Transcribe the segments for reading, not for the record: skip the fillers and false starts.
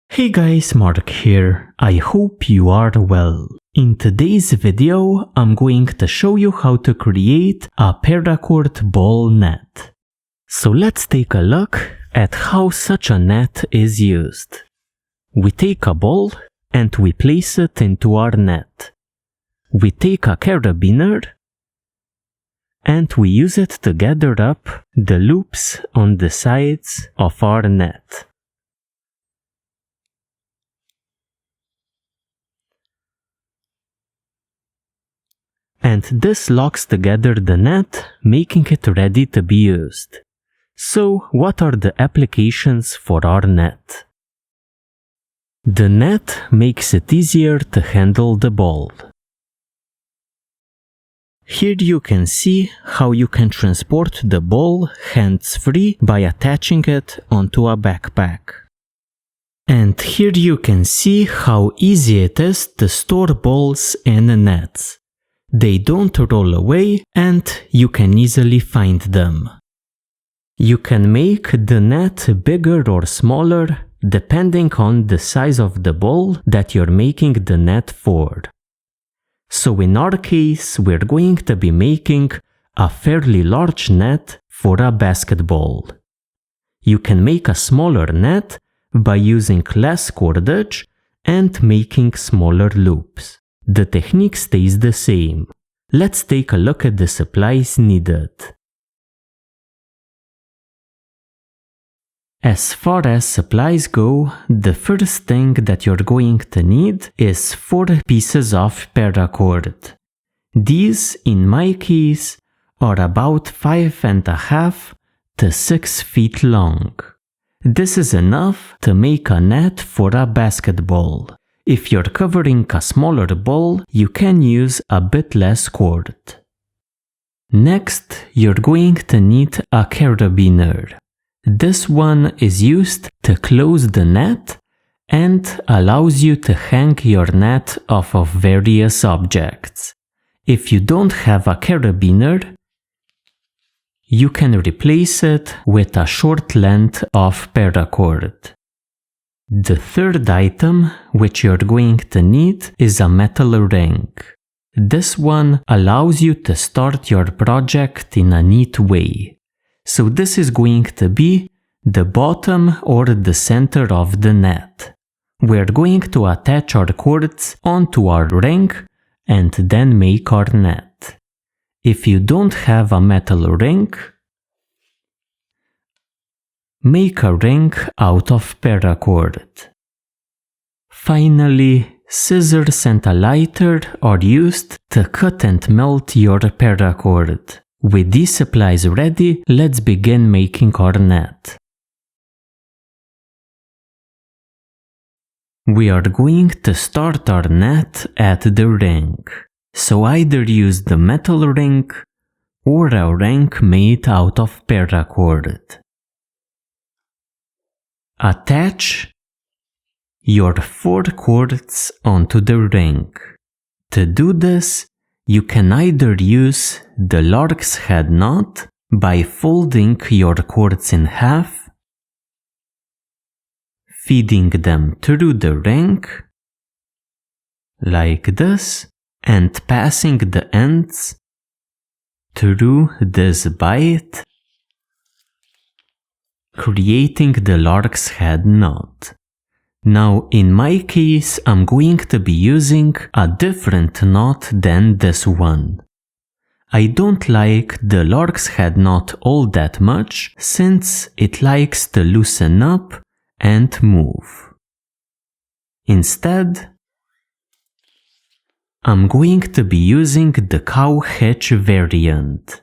Hey guys, Mark here. I hope you are well. In today's video, I'm going to show you how to create a paracord ball net. So let's take a look at how such a net is used. We take a ball and we place it into our net. We take a carabiner and we use it to gather up the loops on the sides of our net. And this locks together the net, making it ready to be used. So, what are the applications for our net? The net makes it easier to handle the ball. Here you can see how you can transport the ball hands-free by attaching it onto a backpack. And here you can see how easy it is to store balls in nets. They don't roll away and you can easily find them. You can make the net bigger or smaller depending on the size of the ball that you're making the net for. So in our case, we're going to be making a fairly large net for a basketball. You can make a smaller net by using less cordage and making smaller loops. The technique stays the same. Let's take a look at the supplies needed. As far as supplies go, the first thing that you're going to need is 4 pieces of paracord. These, in my case, are about 5.5 to 6 feet long. This is enough to make a net for a basketball. If you're covering a smaller ball, you can use a bit less cord. Next, you're going to need a carabiner. This one is used to close the net and allows you to hang your net off of various objects. If you don't have a carabiner, you can replace it with a short length of paracord. The third item which you're going to need is a metal ring. This one allows you to start your project in a neat way. So this is going to be the bottom or the center of the net. We're going to attach our cords onto our ring and then make our net. If you don't have a metal ring, make a ring out of paracord. Finally, scissors and a lighter are used to cut and melt your paracord. With these supplies ready, let's begin making our net. We are going to start our net at the ring. So either use the metal ring or a ring made out of paracord. Attach your 4 cords onto the ring. To do this, you can either use the lark's head knot by folding your cords in half, feeding them through the ring, like this, and passing the ends through this bight, creating the lark's head knot. Now in my case, I'm going to be using a different knot than this one. I don't like the lark's head knot all that much since it likes to loosen up and move. Instead, I'm going to be using the cow hitch variant.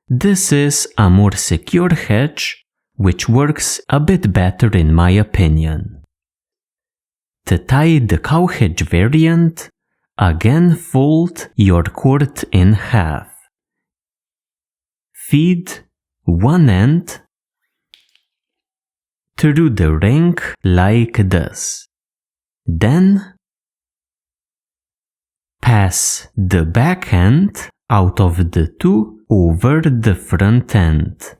This is a more secure hitch which works a bit better in my opinion. To tie the cow hitch variant, again fold your cord in half. Feed one end through the ring like this. Then pass the back end out of the two over the front end.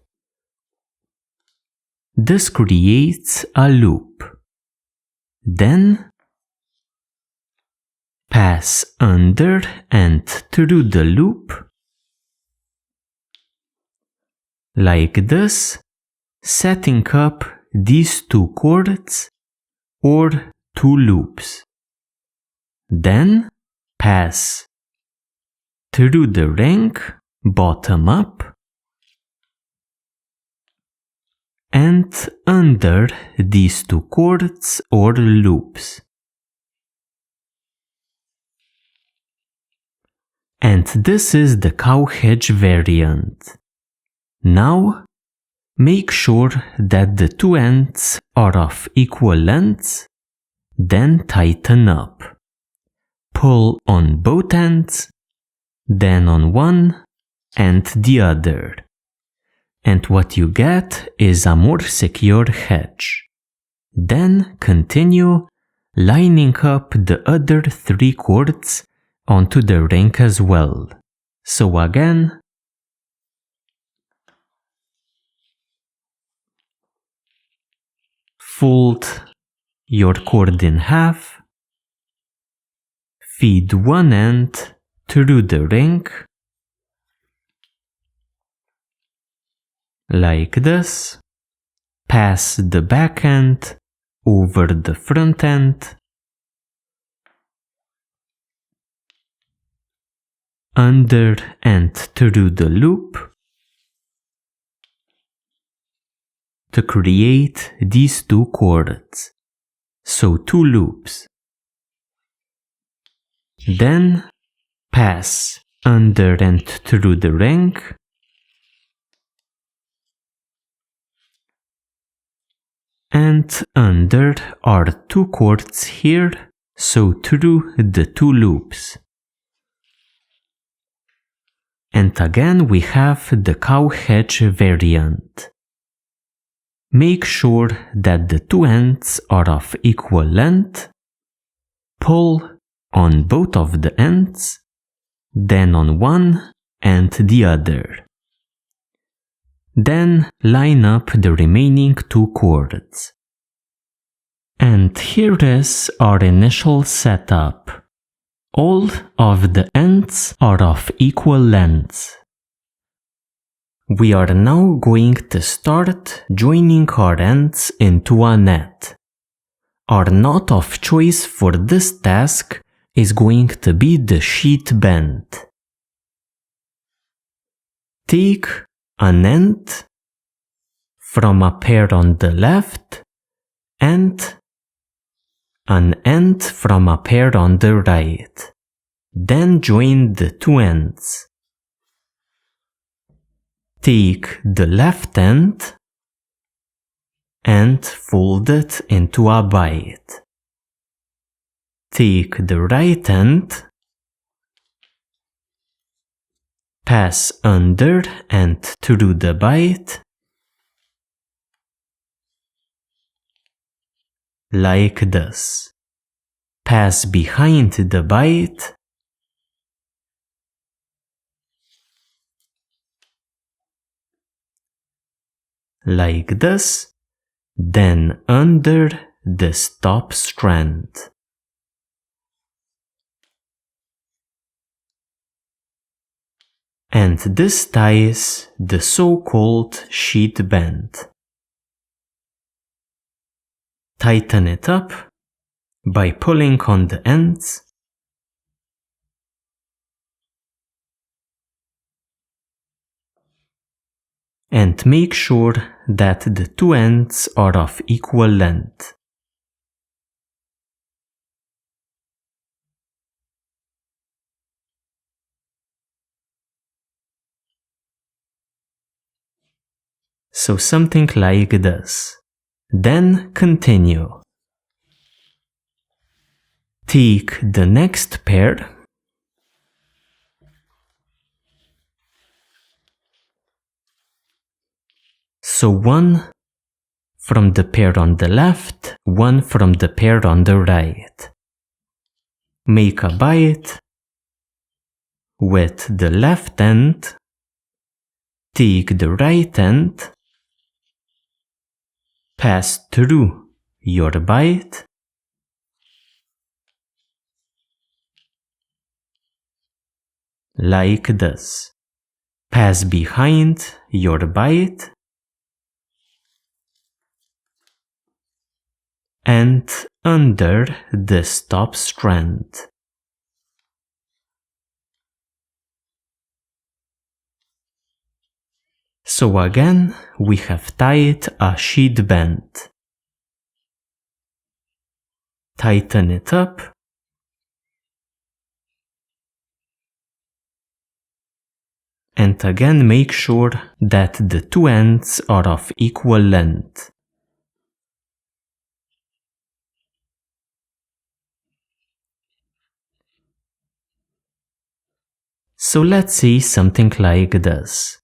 This creates a loop. Then pass under and through the loop, like this, setting up these two cords or two loops. Then pass through the ring bottom up and under these two cords or loops. And this is the cowhedge variant. Now, make sure that the two ends are of equal lengths, then tighten up. Pull on both ends, then on one and the other. And what you get is a more secure hedge. Then continue lining up the other three cords onto the ring as well. So again, fold your cord in half, feed one end through the ring, like this, pass the back end over the front end, under and through the loop to create these two cords. So two loops. Then pass under and through the ring, and under are two cords here, so through the two loops. And again we have the cowhedge variant. Make sure that the two ends are of equal length. Pull on both of the ends, then on one and the other. Then line up the remaining two cords. And here is our initial setup. All of the ends are of equal length. We are now going to start joining our ends into a net. Our knot of choice for this task is going to be the sheet bend. Take an end from a pair on the left and an end from a pair on the right. Then join the two ends. Take the left end and fold it into a bight. Take the right end, pass under and through the bight, like this. Pass behind the bight, like this, then under the top strand. And this ties the so-called sheet bend. Tighten it up by pulling on the ends and make sure that the two ends are of equal length. So something like this. Then continue. Take the next pair so one from the pair on the left, one from the pair on the right. Make a bight with the left end, take the right end, pass through your bight, like this. Pass behind your bite and under this top strand. So again, we have tied a sheet band. Tighten it up and again make sure that the two ends are of equal length. So let's see something like this.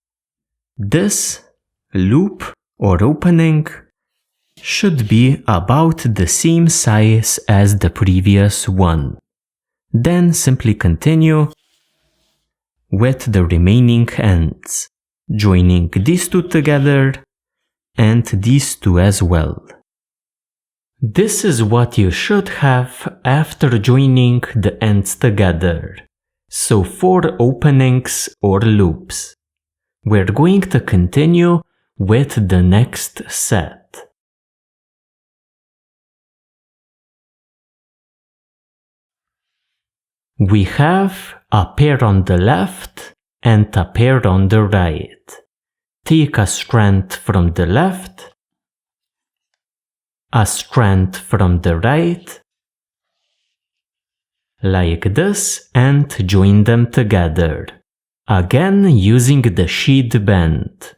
This loop or opening should be about the same size as the previous one. Then simply continue with the remaining ends, joining these two together and these two as well. This is what you should have after joining the ends together. So 4 openings or loops. We're going to continue with the next set. We have a pair on the left and a pair on the right. Take a strand from the left, a strand from the right, like this, and join them together. Again using the sheet band.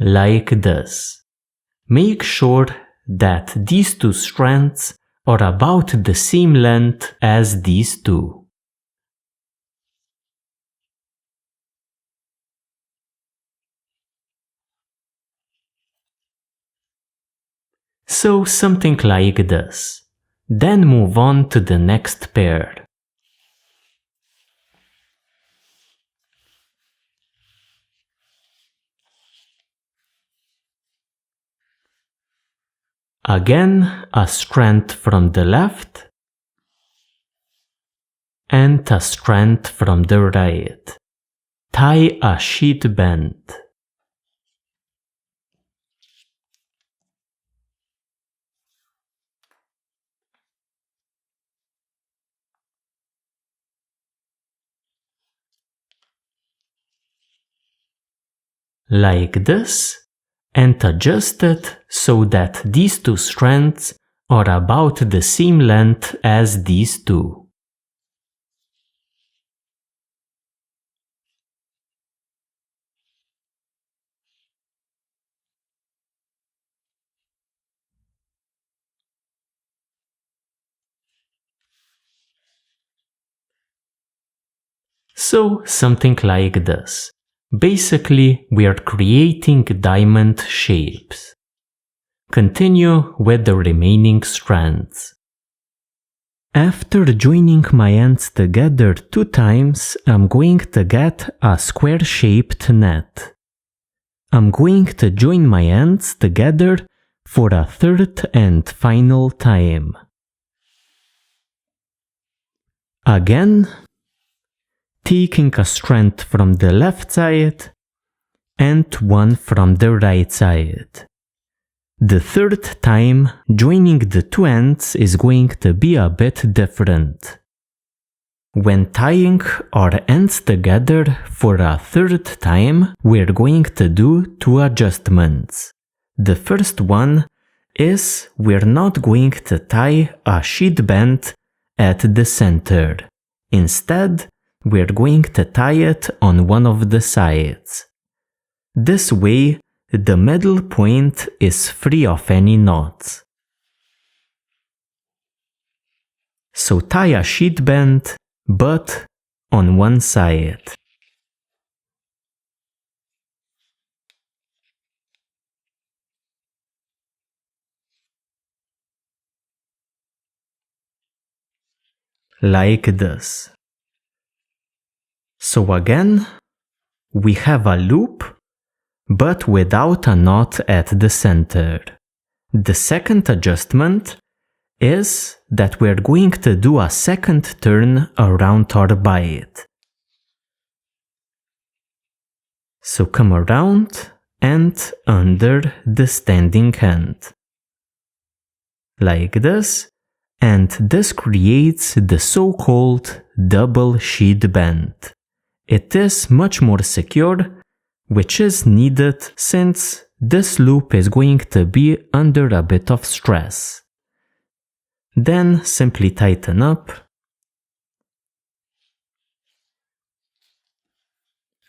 Like this. Make sure that these two strands are about the same length as these two. So something like this. Then move on to the next pair. Again, a strand from the left and a strand from the right. Tie a sheet band. Like this, and adjust it so that these two strands are about the same length as these two. So something like this. Basically, we are creating diamond shapes. Continue with the remaining strands. After joining my ends together 2 times, I'm going to get a square-shaped net. I'm going to join my ends together for a 3rd and final time. Again, taking a strand from the left side and one from the right side. The 3rd time, joining the 2 ends is going to be a bit different. When tying our ends together for a 3rd time, we're going to do 2 adjustments. The first one is we're not going to tie a sheet band at the center. Instead, we're going to tie it on one of the sides. This way, the middle point is free of any knots. So tie a sheet band, but on one side. Like this. So again, we have a loop, but without a knot at the center. The second adjustment is that we're going to do a second turn around our bite. So come around and under the standing hand. Like this, and this creates the so-called double sheet bend. It is much more secure, which is needed since this loop is going to be under a bit of stress. Then simply tighten up,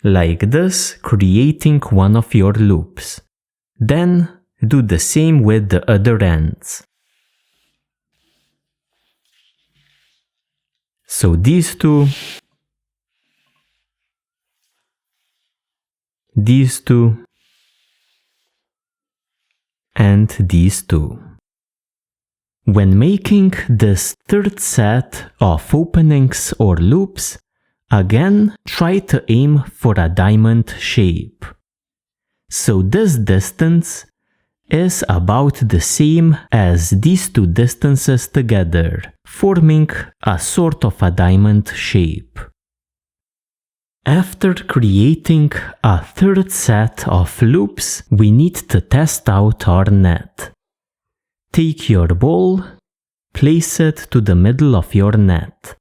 like this, creating one of your loops. Then do the same with the other ends. So these two, and these two. When making this third set of openings or loops, again try to aim for a diamond shape. So this distance is about the same as these two distances together, forming a sort of a diamond shape. After creating a third set of loops, we need to test out our net. Take your ball, place it to the middle of your net.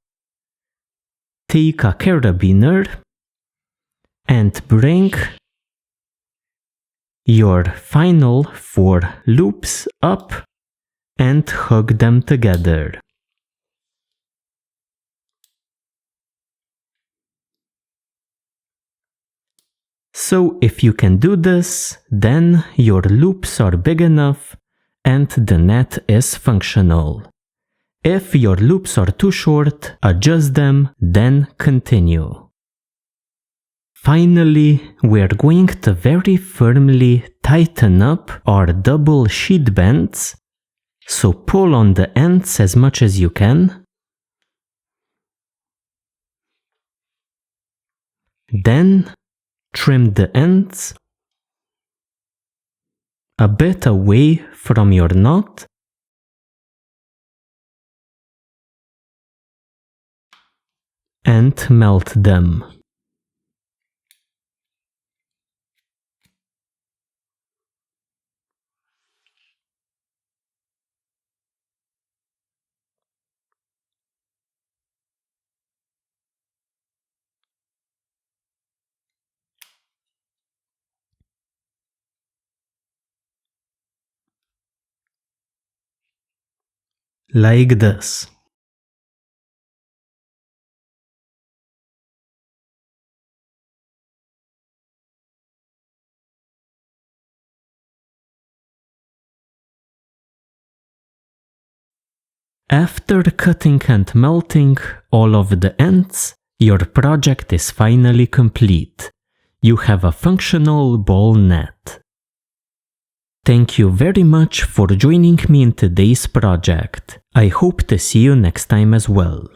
Take a carabiner and bring your final 4 loops up and hug them together. So if you can do this, then your loops are big enough and the net is functional. If your loops are too short, adjust them, then continue. Finally, we are going to very firmly tighten up our double sheet bends, so pull on the ends as much as you can. Then trim the ends a bit away from your knot. And melt them. Like this. After cutting and melting all of the ends, your project is finally complete. You have a functional ball net. Thank you very much for joining me in today's project. I hope to see you next time as well.